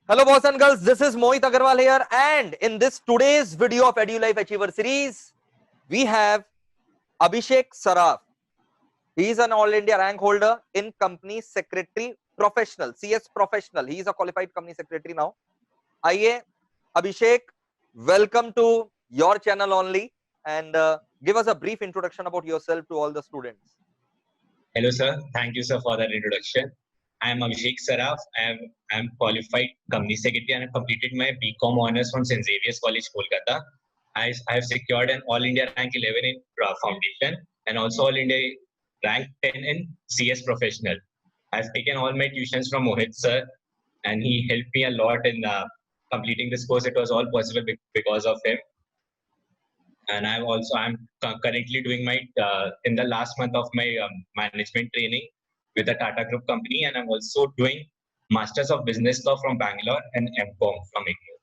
Hello, boys and girls. This is Mohit Agarwal here, and in this today's video of EduLife Achiever series, we have Abhishek Saraf. He is an All India rank holder in Company Secretary Professional, CS Professional. He is a qualified Company Secretary now. आइए, Abhishek, welcome to your channel only, and give us a brief introduction about yourself to all the students. Hello, sir. Thank you, sir, for that introduction. I am Abhishek Saraf. I am qualified company secretary and I completed my BCom honors from St. Xavier's College, Kolkata. I have secured an All India rank 11 in Foundation and also All India rank 10 in CS Professional. I've taken all my tuitions from Mohit, sir, and he helped me a lot in completing this course. It was all possible because of him. And I'm currently doing my in the last month of my management training with the Tata Group company, and I'm also doing Masters of Business Law from Bangalore and MCom from IGNOU.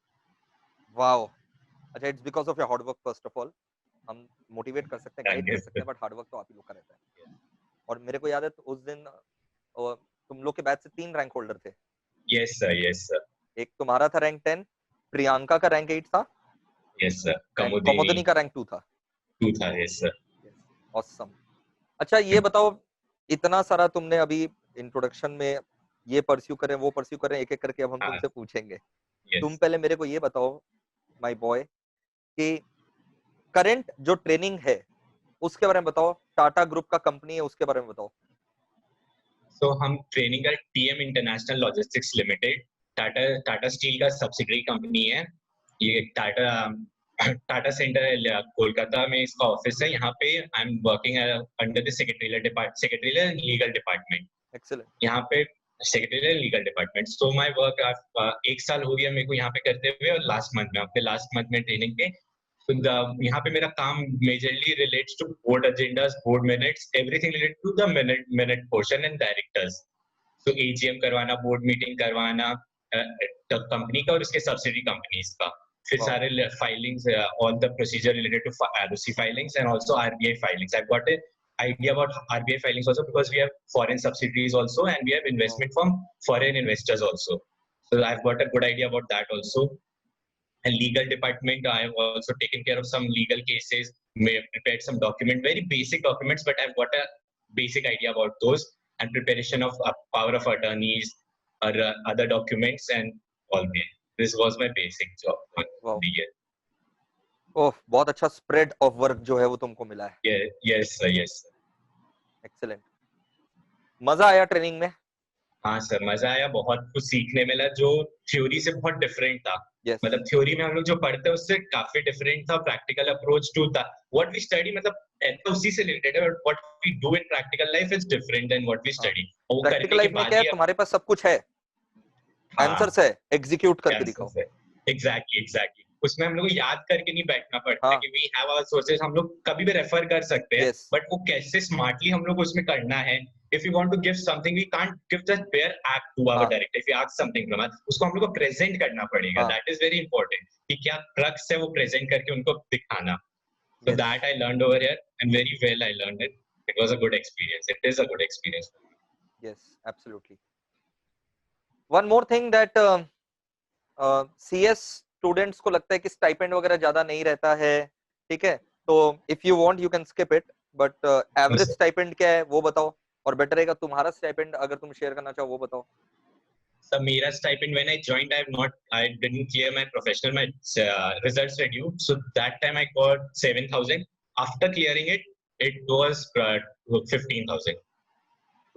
Wow. अच्छा, it's because of your hard work first of all. हम motivate कर सकते हैं, guide कर सकते हैं, but hard work तो आप ही लोग का रहता है. और मेरे को याद है तो उस दिन तुम लोग के बैच से 3 रैंक होल्डर थे. Yes sir, yes sir. एक तुम्हारा था रैंक 10, प्रियंका का रैंक 8 था. Yes sir. कमोदिनी का रैंक 2 था. 2 था. Yes sir. ऑसम. अच्छा, ये बताओ, इतना सारा तुमने अभी इंट्रोडक्शन में ये परस्यू करें वो परस्यू करें, एक एक करके अब हम तुमसे पूछेंगे. तुम पहले मेरे को ये बताओ माय बॉय कि करंट जो ट्रेनिंग है उसके बारे में बताओ. टाटा ग्रुप का कंपनी है, उसके बारे में बताओ. So हम ट्रेनिंग का TM international logistics limited Tata steel का सब्सिडरी कंपनी है. ये टाटा सेंटर कोलकाता में इसका ऑफिस है. यहाँ पे I am working under the secretarial legal department. Excellent. यहाँ पे secretarial legal department. So my work 1 साल हो गया मेरे को यहाँ पे करते हुए, और अपने लास्ट मंथ में ट्रेनिंग पे. So यहाँ पे मेरा काम majorly relates to board agendas, board minutes, everything related to the minute portion and directors. So AGM करवाना, बोर्ड मीटिंग करवाना कंपनी का और उसके सब्सिडी कंपनीज का. फिर सारे filings, all the procedure related to ROC filings and also RBI filings. I've got an idea about RBI filings also because we have foreign subsidiaries also and we have investment from foreign investors also. So I've got a good idea about that also. And legal department, I have also taken care of some legal cases, prepared some very basic documents, but I've got a basic idea about those, and preparation of power of attorneys or other documents and all that. This was my basic job for the year. ओह, बहुत अच्छा spread of work जो है वो तुमको मिला है. Yes sir, yes sir. Excellent. मजा आया ट्रेनिंग में? हाँ सर, मजा आया. बहुत कुछ सीखने मिला जो थ्योरी से बहुत डिफरेंट था. मतलब थ्योरी में हम लोग जो पढ़ते हैं उससे काफी डिफरेंट था. Practical approach to the what we study, मतलब उसी से रिलेटेड है. What we do in practical life is different than what we study. और वो प्रैक्टिकल लाइफ में क्या है, तुम्हारे पास सब कुछ है, आंसर्स है, एग्जीक्यूट करके दिखाओ. एग्जैक्टली. उसमें हम लोग को याद करके नहीं बैठना पड़ता कि वी हैव आवर सोर्सेज. हम लोग कभी भी रेफर कर सकते हैं, बट वो कैसे स्मार्टली हम लोग उसमें करना है. If we want to give something, we can't give just bare act to our director. If we ask something from us, उसको हम लोग को present करना पड़ेगा. That is very important. कि क्या crux है वो present करके उनको दिखाना. So that I learned over here, and very well I learned it. It was a good experience. It is a good experience. Yes, absolutely. One more thing that CS students को लगता है कि stipend वगैरह ज्यादा नहीं रहता है, ठीक है? तो if you want you can skip it, but average stipend क्या है वो बताओ. और बेटर रहेगा तुम्हारा स्टाइपेंड अगर तुम शेयर करना चाहो वो बताओ. So मेरा stipend when I joined, I didn't clear my professional, my results were due. So that time I got 7,000. After clearing it, it was 15,000.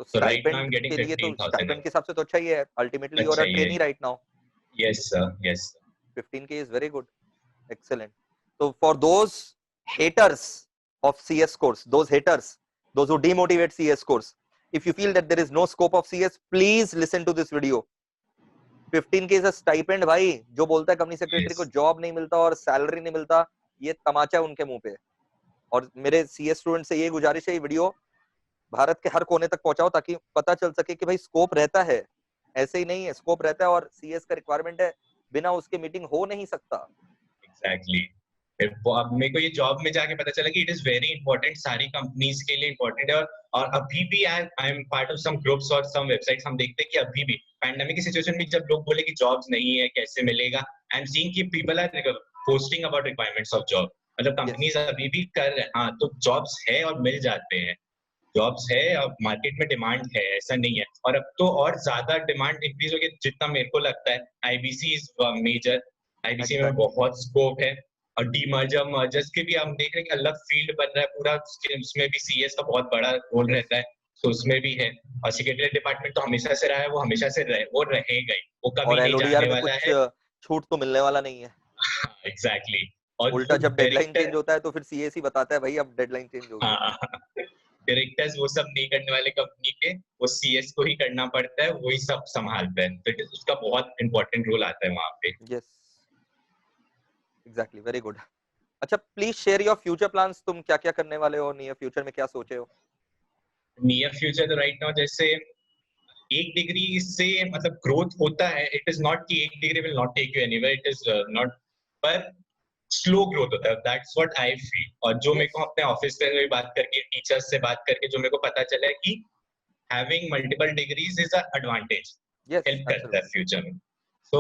So right now I'm getting 15,000. Stipend के हिसाब से तो अच्छा ही है. Ultimately you are a trainee right now. Yes sir, yes sir. 15K is very good. Excellent. So for those haters of CS course, those who demotivate CS course, if you feel that there is no scope of CS, please listen to this video. 15K is a stipend भाई. जो बोलता है company secretary को job नहीं मिलता और salary नहीं मिलता, ये तमाचा उनके मुंह पे. और मेरे CS स्टूडेंट से ये गुजारिश है, ये वीडियो भारत के हर कोने तक पहुंचाओ ताकि पता चल सके कि भाई स्कोप रहता है, ऐसे ही नहीं है. स्कोप रहता है और CS का रिक्वायरमेंट है, बिना उसके मीटिंग हो नहीं सकता. Exactly. अब मेरे को ये जॉब में जाके पता चला कि इट इज वेरी इंपॉर्टेंट, सारी कंपनीज के लिए इंपॉर्टेंट है। और अभी भी I am part of some groups और सम वेबसाइट्स, हम देखते हैं कि अभी भी पैंडेमिक की सिचुएशन में जब लोग बोले कि जॉब्स नहीं है कैसे मिलेगा, आई एम सीइंग कि people are posting about requirements of job, मतलब Yes. कंपनीज अभी भी कर रहे हैं। हाँ, तो जॉब्स है और मिल जाते हैं, जॉब्स है और मार्केट में डिमांड है, ऐसा नहीं है। और अब तो और ज्यादा डिमांड इंक्रीज हो गई, जितना मेरे को लगता है। आईबीसी इज मेजर, आईबीसी में Exactly. बहुत स्कोप है। और डीमर्जर मर्जर्स के भी हम देख रहे हैं कि अलग फील्ड बन रहा है पूरा, उसमें भी सीएस का बहुत बड़ा रोल Yes. रहता है, तो उसमें भी है। और सेक्रेटरी डिपार्टमेंट तो हमेशा से रहा है, वो हमेशा से वो रहेगा ही, वो कभी और नहीं एलओडीआर जाने में वाला कुछ है। छूट तो मिलने वाला नहीं है। एग्जैक्टली। और उल्टा जो जब डेडलाइन डायरेक्टर, चेंज होता है तो फिर सीएस ही बताता है भाई अब डेडलाइन चेंज होगी। हाँ, डायरेक्टर्स वो सब नहीं करने वाले कंपनी के, वो सीएस को ही करना पड़ता है, वही सब संभालता है, तो उसका बहुत इंपॉर्टेंट रोल आता है वहां पे। Yes, exactly, very good. अच्छा, please share your future plans, तुम क्या क्या करने वाले हो नियर फ्यूचर में, क्या सोचे हो? नियर फ्यूचर तो राइट नाउ जैसे एक डिग्री से मतलब ग्रोथ होता है, इट इज नॉट कि एक degree will not take you anywhere, it is not, पर स्लो ग्रोथ होता है, दैट्स व्हाट आई फील। और जो मेरे यस, को अपने ऑफिस में भी बात करके, टीचर्स से बात करके जो मेरे को पता चला है कि having multiple degrees is a advantage, yes, help करता है एब्सोल्युटली, फ्यूचर में। सो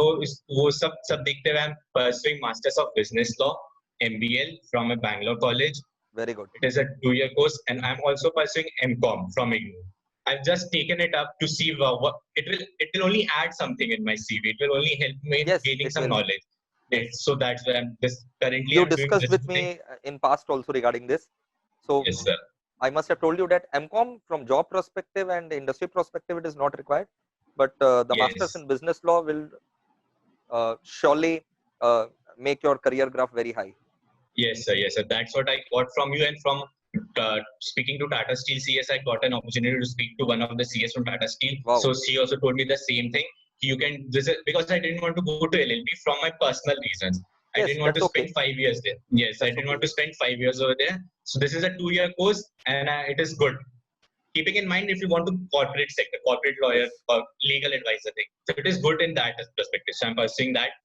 वो सब देखते हुए I am pursuing masters of business law, MBL from a Bangalore college. Very good. It is a 2-year course, and I'm also pursuing MCOM from IGNOU. I've just taken it up to see what it will. It will only add something in my CV. It will only help me in yes, gaining it some will. knowledge. Yes, So that's why I'm this currently you I'm doing discussed this with me thing. in past also regarding this, so Yes, sir. I must have told you that MCOM from job perspective and industry perspective it is not required, but the masters Yes. in business law will surely make your career graph very high. Yes, sir. Yes, sir. That's what I got from you, and from speaking to Tata Steel CS, I got an opportunity to speak to one of the CS from Tata Steel. Wow. So she also told me the same thing. You can visit, because I didn't want to go to LLB from my personal reasons. I Yes, didn't want that's to okay. spend 5 years there. Yes, I That's didn't okay. want to spend 5 years over there. So this is a 2-year course, and it is good. Keeping in mind, if you want to corporate sector, corporate lawyer, Yes, or legal advisor thing, so it is good in that perspective. So I'm pursuing that,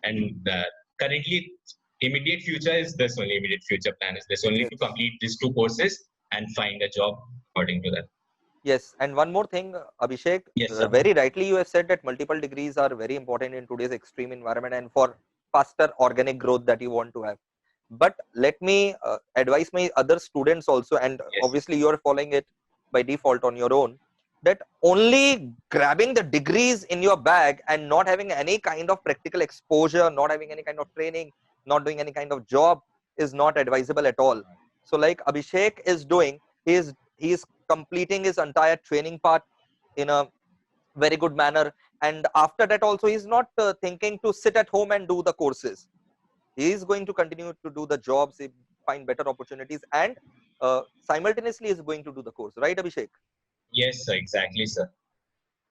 and currently immediate future is this only, immediate future plan is this only, yes, to complete these 2 courses and find a job according to that. yes. And one more thing, Abhishek, Yes, sir. very rightly you have said that multiple degrees are very important in today's extreme environment and for faster organic growth that you want to have. But let me advise my other students also, and Yes. obviously you are following it by default on your own, that only grabbing the degrees in your bag and not having any kind of practical exposure, not having any kind of training, not doing any kind of job is not advisable at all. So like Abhishek is doing, he is completing his entire training part in a very good manner, and after that also he's not thinking to sit at home and do the courses. He is going to continue to do the jobs, he find better opportunities, and simultaneously is going to do the course, right, Abhishek? Yes, sir. Exactly, sir.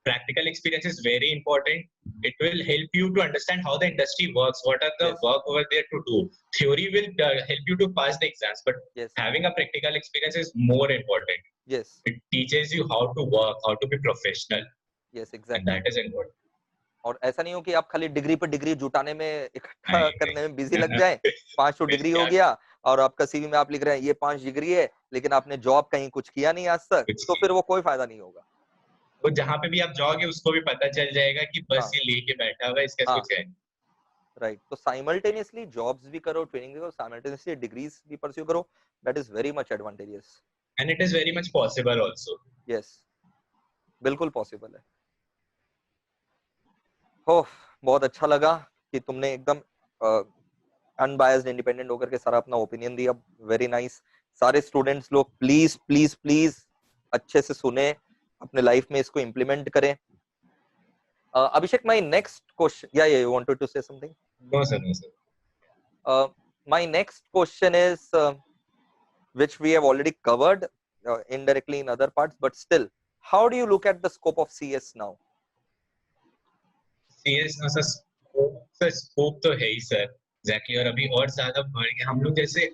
Practical experience is very important. It will help you to understand how the industry works, what are the Yes, work over there to do. Theory will help you to pass the exams, but yes, having a practical experience is more important. yes, It teaches you how to work, how to be professional, yes, and exactly. that is important. और ऐसा नहीं हो कि आप खाली degree पर degree जुटाने में, इकट्ठा नहीं, करने में बिजी लग नहीं। जाएं, 5 तो फिर डिग्री हो क्या गया और आपका सीवी में आप लिख रहे हैं ये 5 डिग्री है, लेकिन आपने जॉब कहीं कुछ किया नहीं आज तक, कुछ तो फिर वो कोई फायदा नहीं होगा। तो जहां पे भी आप जाओगे उसको भी पता चल जाएगा कि बस हाँ, ये लेके बैठा हुआ है, इसका हाँ, कुछ है। राइट। तो साइमल्टेनियसली जॉब्स भी करो, ट्रेनिंग भी करो, साइमल्टेनियसली डिग्रीज भी परस्यू करो, that is very much advantageous. And it is very much possible also. Yes, बिल्कुल पॉसिबल है। हो, बहुत अच्छा लगा कि तुमने एकदम अनबायस्ड इंडिपेंडेंट होकर के सारा अपना ओपिनियन दिया, वेरी नाइस। सारे स्टूडेंट्स लोग प्लीज प्लीज प्लीज अच्छे से सुने, अपने लाइफ में इसको इम्प्लीमेंट करें। Abhishek, my next question, yeah, you wanted to say something? No sir, no sir. My next question is, which we have already covered indirectly in other parts, but still, how do you look at the scope of CS now? CS ना sir, scope तो है ही sir, exactly. और अभी और ज्यादा बढ़ गया, हम लोग जैसे,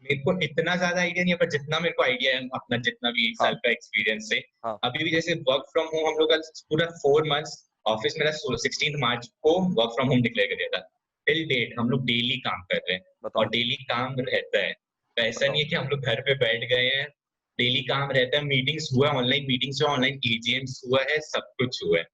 मेरे को इतना ज्यादा आइडिया नहीं है, पर जितना मेरे को आइडिया है अपना, जितना भी 1 साल हाँ, का एक्सपीरियंस है, हाँ, अभी भी जैसे वर्क फ्रॉम होम हम लोग का पूरा 4 मंथ्स, ऑफिस मेरा 16 मार्च को वर्क फ्रॉम होम डिक्लेयर कर दिया था। टिल डेट हम लोग डेली काम कर रहे हैं बताओ और डेली काम रहता है। तो ऐसा नहीं बताओ। है कि हम लोग घर पे बैठ गए हैं, डेली काम रहता है, मीटिंग्स हुआ, ऑनलाइन मीटिंग्स हुआ, ऑनलाइन एजीएम्स हुआ है, सब कुछ हुआ है।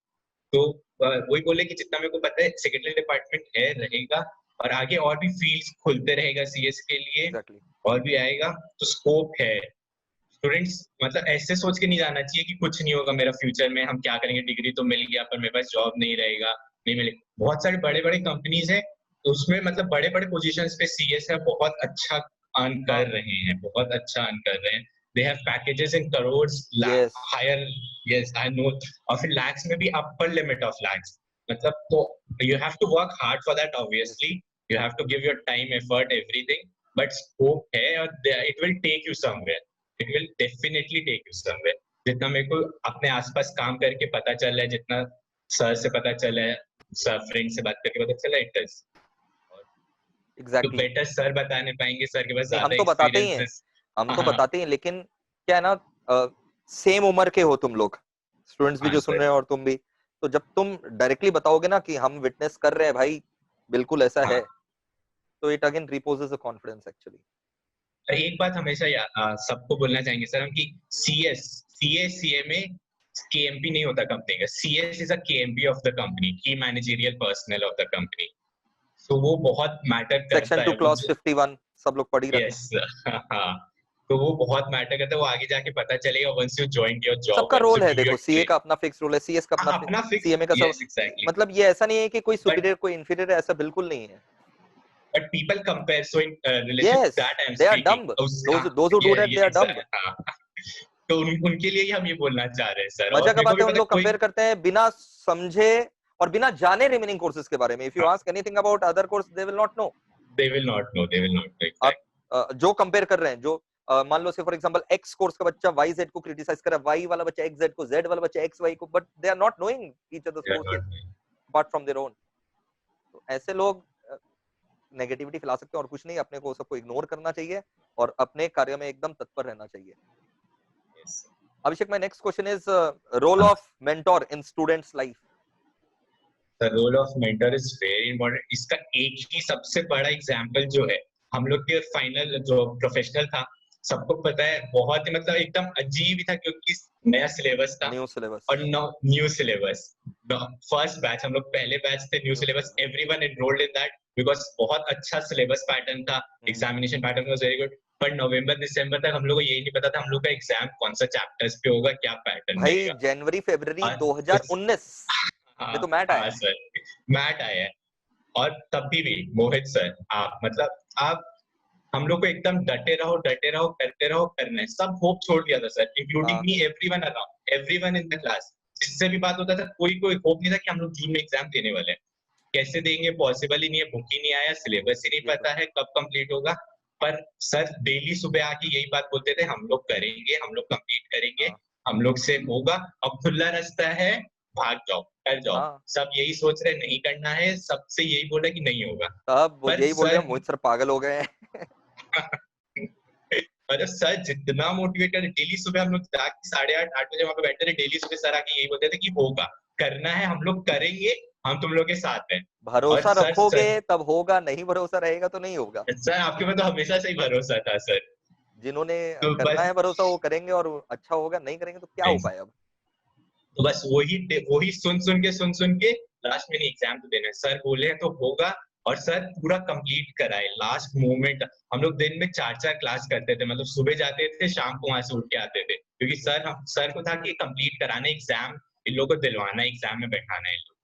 तो वही बोले कि जितना मेरे को पता है सेक्रेटरी डिपार्टमेंट है, रहेगा, और आगे और भी फील्ड्स खुलते रहेगा सीएस के लिए, एग्जैक्टली। और भी आएगा, तो स्कोप है। स्टूडेंट्स मतलब ऐसे सोच के नहीं जाना चाहिए कि कुछ नहीं होगा मेरा फ्यूचर में, हम क्या करेंगे, डिग्री तो मिल गया पर मेरे पास जॉब नहीं रहेगा, नहीं मिलेगा। बहुत सारे बड़े बड़े कंपनीज है, तो उसमें मतलब बड़े बड़े पोजीशंस पे सीएस है, बहुत अच्छा अर्न हाँ कर रहे हैं, बहुत अच्छा अर्न कर रहे हैं। They have packages in crores, yes higher, yes I know, और फिर लैक्स में भी अपर लिमिट ऑफ लैक्स। मतलब तो you have to work hard for that, yes obviously you have to give your time, effort, everything, but scope है और it will take you somewhere, it will definitely take you somewhere. जितना मेरे को अपने आसपास काम करके पता चला है, जितना सर से पता चला है, सर फ्रेंड से बात करके पता चला, इट इज तो एग्जैक्टली। बेटर सर बता नहीं पाएंगे, सर के पास नहीं हम ज्यादा तो बताते ही हैं, एक्सपीरियंसेस। हम हाँ तो हाँ बताते ही हैं, लेकिन क्या है ना, सेम उम्र के हो तुम लोग, स्टूडेंट्स भी हाँ जो सुन सर। रहे हैं और तुम भी, तो जब तुम डायरेक्टली बताओगे ना कि हम विटनेस कर रहे हैं भाई, बिल्कुल ऐसा है, हाँ, तो it again repossess a confidence actually. और एक बात हमेशा सबको बोलना चाहेंगे सर हम, कि सीएस, सीए में केएमपी नहीं होता कंपनी का, CS is a KMP of the company, की managerial personnel of the company. तो वो बहुत मैटर सेक्शन करता 2 है वो। क्लॉज 51 सब लोग पढ़ ही रखे हैं। यस हाँ, तो वो बहुत मैटर करता है, वो आगे जाके पता चलेगा once you join your job, सबका वंस रोल यू है, डू देखो योर सीए ट्रेन। का अपना फिक्स रोल है, सीएस का अपना, हाँ अपना फिक्स, सीएमए का सब, यस एग्जैक्टली। मतलब ये ऐसा नहीं है कि कोई बट सुपीरियर कोई इंफीरियर है, ऐसा बिल्कुल नहीं है। People compare, so in relation yes, that I am they are dumb, speaking us, हाँ, those who do that they ये आर डम्ब। सर हाँ। तो उनके लिए ही हम ये बोलना चाह रहे हैं सर, मजा और का मेरे को बात भी है, उन पता है लोग कोई, कंपेयर करते हैं बिना समझे और बिना जाने रिमेनिंग कोर्सेज के बारे में। इफ यू हाँ, ask anything about other course they will not know. They will not know, they will not know आप एग्जैक्ट। जो कंपेयर कर रहे हैं, जो मान लो से फॉर एग्जांपल एक्स कोर्स का बच्चा वाई जेड को क्रिटिसाइज कर रहा है, वाई वाला बच्चा एक्स जेड को, जेड वाला बच्चा एक्स वाई को, but they are not knowing each others they are courses not knowing. Apart from their own. तो ऐसे लोग नेगेटिविटी फैला सकते हैं और कुछ नहीं, अपने को सबको इग्नोर करना चाहिए और अपने कार्य में एकदम तत्पर रहना चाहिए। Yes Abhishek, my next question is role हाँ, of mentor in students life. The role of mentor is very important. इसका एक ही सबसे बड़ा एग्जांपल जो है, हम लोग के फाइनल जो प्रोफेशनल था, सबको पता है, बहुत ही मतलब एकदम अजीब ही था, क्योंकि नया सिलेबस था न्यू सिलेबस, और न्यू सिलेबस। फर्स्ट बैच, हम लोग पहले बैच थे, new new syllabus, syllabus. Everyone enrolled in that, because बहुत अच्छा सिलेबस पैटर्न था, examination pattern was very good. पर नवंबर दिसंबर तक हम लोग को यही नहीं पता था हम लोग का एग्जाम कौन सा चैप्टर्स पे होगा, क्या पैटर्न भाई रहेगा। जनवरी फरवरी और उस 2019 हाँ में तो मैट आया हाँ है। सर, मैट आया है। और तभी भी मोहित सर, आप मतलब आप हम लोग को एकदम डटे रहो, डटे रहो, करते रहो, करना है, सब होप छोड़ दिया था सर, इंक्लूडिंग हाँ me, everyone around, everyone in the class. जिससे भी बात होता था, कोई कोई होप नहीं था कि हम लोग जून में एग्जाम देने वाले हैं, कैसे देंगे, पॉसिबल ही नहीं है, बुक ही नहीं आया, सिलेबस ही नहीं ये तो पता है कब कंप्लीट होगा। पर सर डेली सुबह आके यही बात बोलते थे, हम लोग करेंगे, हम लोग कंप्लीट करेंगे, हाँ हम लोग से होगा, अब खुला रास्ता है, भाग जाओ, कर जाओ। हाँ, सब यही सोच रहे नहीं करना है, सबसे यही बोल रहे कि नहीं होगा। तब वो पर यही बोल रहे सर हैं मोहित सर पागल हो गए हैं। मतलब सर जितना मोटिवेट करे, डेली सुबह हम लोग जाके 8:30 8 बजे वहां पे बैठते थे, डेली सुबह सर आके यही बोलते थे कि होगा, करना है, हम लोग करेंगे, हम तुम लोग के साथ हैं। और भरोसा रखोगे सर तब होगा, नहीं भरोसा रहेगा तो नहीं होगा। सर आपके में तो हमेशा से ही भरोसा था सर। जिन्होंने तो करना बस है भरोसा वो करेंगे और अच्छा होगा, नहीं करेंगे तो क्या उपाय अब। तो बस वही सुन सुन के लास्ट में एग्जाम तो देना है, सर बोले हैं तो होगा। और सर पूरा कंप्लीट कराए लास्ट मोमेंट। हम लोग दिन में 4 4 क्लास करते थे, मतलब सुबह जाते थे, शाम को वहां से उठ के आते थे, क्योंकि सर को था कि कंप्लीट कराना एग्जाम, इन लोगों को दिलवाना, एग्जाम में बैठाना है इन लोग।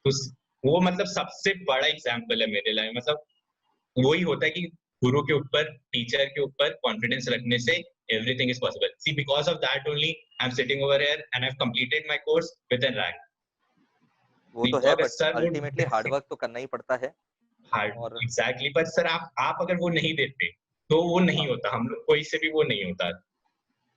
तो वो मतलब सबसे बड़ा एग्जाम्पल है मेरे लिए, मतलब वही होता है कि गुरु के ऊपर, टीचर के ऊपर कॉन्फिडेंस रखने से everything is possible. See, because of that only I'm sitting over here and I've completed my course with a rank. वो नहीं तो तो है, अगर बट सर वो अल्टीमेटली हार्डवर्क तो करना ही पड़ता है। हार्ड, और एग्जैक्टली, पर सर आप अगर वो नहीं देते तो वो नहीं हाँ होता, हम लोग कोई से भी वो नहीं होता।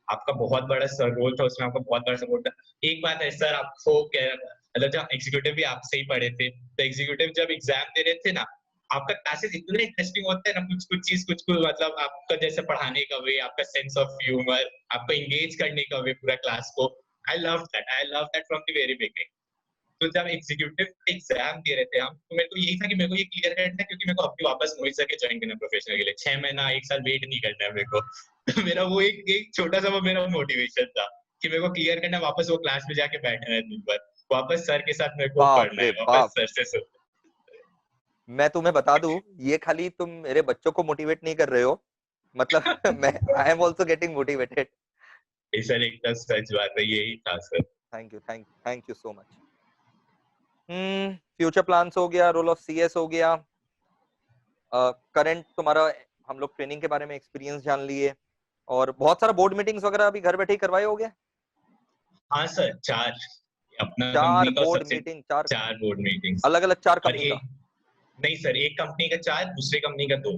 आपका बहुत बड़ा सर रोल था उसमें, आपका बहुत बड़ा सपोर्ट था। एक बात है सर, आपको क्या मतलब, जब एग्जीक्यूटिव भी आपसे ही पढ़े थे, तो एग्जीक्यूटिव जब एग्जाम दे रहे थे ना, आपका क्लासेस इतने इंटरेस्टिंग होते हैं ना, कुछ कुछ चीज, कुछ कुछ मतलब आपका जैसे पढ़ाने का वे, आपका सेंस ऑफ ह्यूमर, आपका एंगेज करने का वे पूरा क्लास को, I love that from the very beginning. तो जब एग्जीक्यूटिव एग्जाम दे रहे थे हम, तो मेरे को यही था कि मेरे को ये क्लियर करना है, क्योंकि मेरे को अभी वापस मोहित सर के ज्वाइन करना प्रोफेशनल के लिए 6 महीना 1 साल वेट नहीं करना है मेरे को। तो मेरा वो एक छोटा सा वो मेरा मोटिवेशन था कि मेरे को क्लियर करना है, वापस वो क्लास में जाके बैठना है दिन भर, वापस सर के साथ मेरे को बाप पढ़ना रे है, बाप। वापस सर से मैं तुम्हें बता दूं, ये खाली तुम मेरे बच्चों को मोटिवेट नहीं कर रहे हो, मतलब मैं I am also getting motivated. Sir एकदम सच बात है, यही था sir. Thank you so much. Future plans हो गया, रोल ऑफ सीएस हो गया, करंट तुम्हारा, हम लोग ट्रेनिंग के बारे में एक्सपीरियंस जान लिए, और बहुत सारा बोर्ड मीटिंग्स वगैरह अभी घर बैठे ही करवाए हो गए। हाँ सर, 4 अपना 4 कंपनी का बोर्ड सबसे मीटिंग, 4 बोर्ड मीटिंग्स, अलग अलग 4 और कंपनी का। एक नहीं सर, एक कंपनी का 4, दूसरे कंपनी का 2,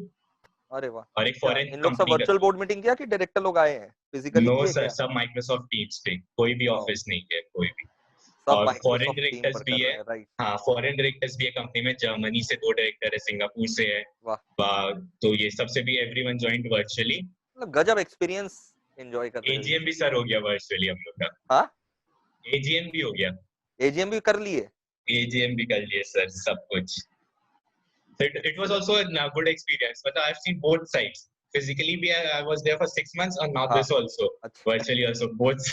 अरे वाह। और एक क्या फॉरेन इन लोग सब कंपनी का वर्चुअल 2। बोर्ड मीटिंग किया कि डायरेक्टर लोग आए हैं, फिजिकली नो किए सर, क्या? सब माइक्रोसॉफ्ट टीम्स पे, कोई भी वाह, ऑफिस नहीं है, कोई भी। सब और फॉरेन माइक्रोसॉफ्ट टीम डायरेक्टर्स पर भी कर है। रहे हैं, राइट। हाँ, फॉरेन डायरेक्टर्स भी है कंपनी में, जर्मनी से 2 डायरेक्टर है, सिंगापुर से है। वाह, तो ये सबसे भी एवरीवन जॉइंट वर्चुअली। मतलब गजब एक्सपीरियंस एंजॉय कर रहे हो ये। एजीएम भी सर हो गया वर्चुअली हम लोग का। हाँ, एजीएम भी हो गया, एजीएम भी कर लिए। एजीएम भी कर लिए सर, सब कुछ। It was also a good experience, but I've seen both sides. Physically, I was there for 6 months, and now हाँ, this also, अच्छा, virtually also, both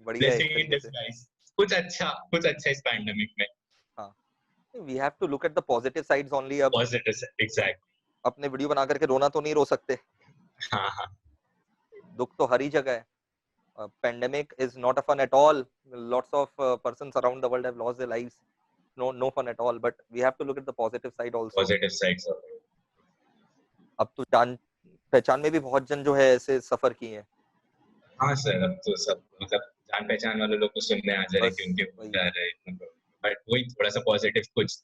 बढ़िया है blessing एक in तरीके से। disguise. कुछ अच्छा इस पैंडेमिक में। हाँ, we have to look at the positive sides only. अब Positive, exactly. अपने वीडियो बना करके रोना तो नहीं रो सकते, हाँ हाँ, दुख तो हर ही जगह है। Pandemic is not a fun at all. Lots of persons around the world have lost their lives. No fun at all. But we have to look at the positive side also. positive sides of it. अब तो जान पहचान में भी बहुत जन जो है ऐसे सफर किए हैं। हाँ सर, अब तो सब मतलब जान पहचान वाले लोग तो सुनने आ जा रहे बस कि उनके वही। जा रहे हैं, बट वही थोड़ा सा पॉजिटिव कुछ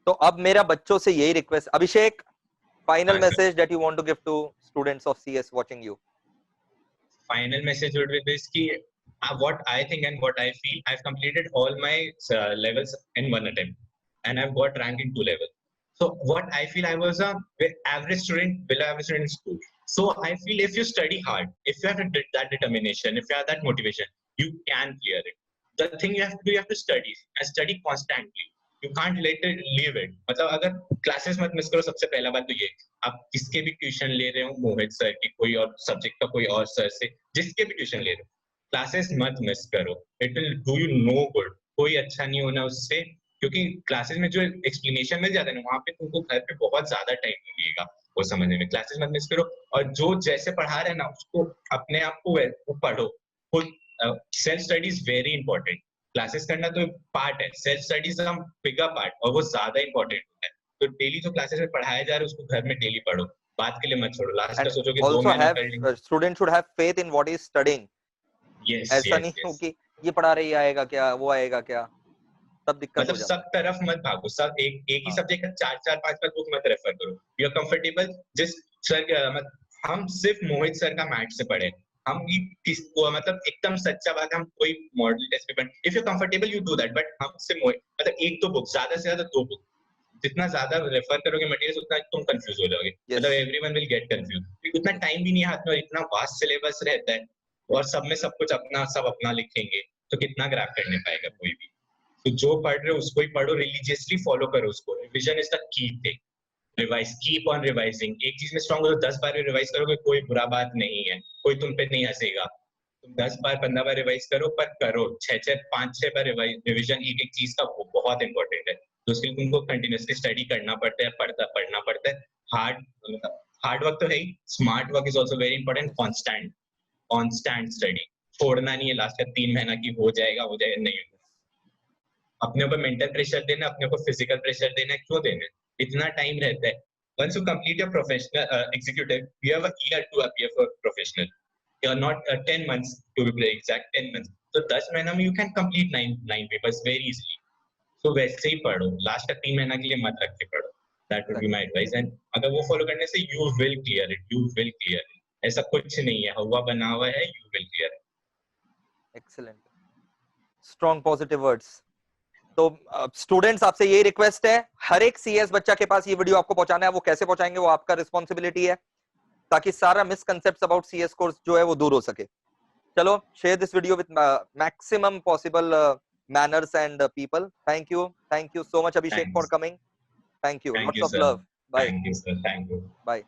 तो अब मेरा बच्चों से यही रिक्वेस्ट, अभिषेक, फाइनल हाँ sir, message that you want to give to students of CS watching you. final message would be this ki, what I think and what I feel, I've completed all my levels in 1 attempt, and I've got rank in 2 levels. So what I feel, I was a average student, below average student in school. So I feel if you study hard, if you have that determination, if you have that motivation, you can clear it. The thing you have to do, you have to study and study constantly. You can't let it leave it. मतलब अगर classes मत miss करो, सबसे पहला बात तो ये, आप किसके भी ट्यूशन ले रहे हो, मोहित सर की कोई और सब्जेक्ट का कोई और सर से, जिसके भी ट्यूशन ले रहे हो, क्लासेस मत मिस करो। It will do you know good, कोई अच्छा नहीं होना उससे, क्योंकि क्लासेस में जो एक्सप्लेनेशन मिल जाता है ना, वहाँ पे तुमको घर पे बहुत ज्यादा टाइम लगेगा वो समझने में। क्लासेस मत मिस करो, और जो जैसे पढ़ा रहे हैं ना, उसको अपने आप को पढ़ो खुद। Self study is very important. Classes करना तो पार्ट है, self study is a bigger part, और वो ज्यादा इंपॉर्टेंट होता है। तो डेली जो क्लासेस में पढ़ाया जा रहा है उसको घर में डेली पढ़ो, बात के लिए मत छोड़ो, लास्ट का And सोचो कि 2 also महीना have कर लेंगे। students should have faith in what is studying. Yes ऐसा यस नहीं हो यस, कि ये पढ़ा रही आएगा क्या, वो आएगा क्या, तब दिक्कत मतलब हो जाता सब है। तरफ मत भागो, सब एक ही हाँ, सब्जेक्ट का 4-4 5 बुक मत रेफर करो। यू आर कंफर्टेबल जिस सर, हम सिर्फ मोहित सर का मैथ से पढ़े, हम ये किसको मतलब एकदम सच्चा बात है, हम कोई model test paper, if you comfortable you do that, but हमसे मतलब 1-2 बुक, ज्यादा से ज्यादा 2 बुक, जितना ज्यादा रेफर करोगे मटेरियल उतना तुम कंफ्यूज हो जाओगे, yes, मतलब एवरीवन विल गेट कंफ्यूज। उतना टाइम भी नहीं है हाथ में, और इतना वास्ट सिलेबस रहता है, और सब में सब कुछ अपना सब अपना लिखेंगे, तो कितना ग्रैब करने पाएगा कोई भी। तो जो पढ़ रहे हो उसको ही पढ़ो, रिलीजियसली फॉलो करो उसको। Revision is the key thing, revise, keep on revising. एक चीज में स्ट्रांग हो तो 10 बार रिवाइज करोगे, कोई बुरा बात नहीं है, कोई तुम पे नहीं हंसेगा। तुम 10 बार 15 बार रिवाइज करो, पर करो 5-6 बार रिविजन एक एक चीज का, वो बहुत इंपॉर्टेंट है। तो उसके लिए तुमको कंटिन्यूसली स्टडी करना पड़ता है, पढ़ना पड़ता है। हार्ड वर्क तो है ही, smart work is also very important. yes. Constant study, छोड़ना नहीं है लास्ट का 3 महीना की हो जाएगा नहीं। अपने ऊपर मेंटल प्रेशर देना, अपने ऊपर फिजिकल प्रेशर देना, क्यों देना? इतना टाइम रहता है। Once you complete your professional executive, you have a year to appear for professional. You are not 10 months to be exact, 10 months. So 10 महीना में you can complete 9 papers very easily. So वैसे ही पढ़ो, last का 3 महीना के लिए मत रख के पढ़ो। That would be my advice. And अगर वो फॉलो करने से you will clear it, you will clear it. ऐसा कुछ नहीं है, हुआ बना हुआ है, you will clear it. Excellent. Strong positive words. तो स्टूडेंट्स आपसे यही रिक्वेस्ट है, हर एक सीएस बच्चा के पास ये वीडियो आपको पहुंचाना है। वो कैसे पहुंचाएंगे वो आपका रिस्पॉन्सिबिलिटी है, ताकि सारा मिसकंसेप्ट्स अबाउट सीएस कोर्स जो है वो दूर हो सके। चलो, share this video with maximum possible manners and people. Thank you so much, Abhishek, for Thanks. coming. Thank you. Thank Lots you, of sir. love. Bye. Thank you, sir. Thank you. Bye.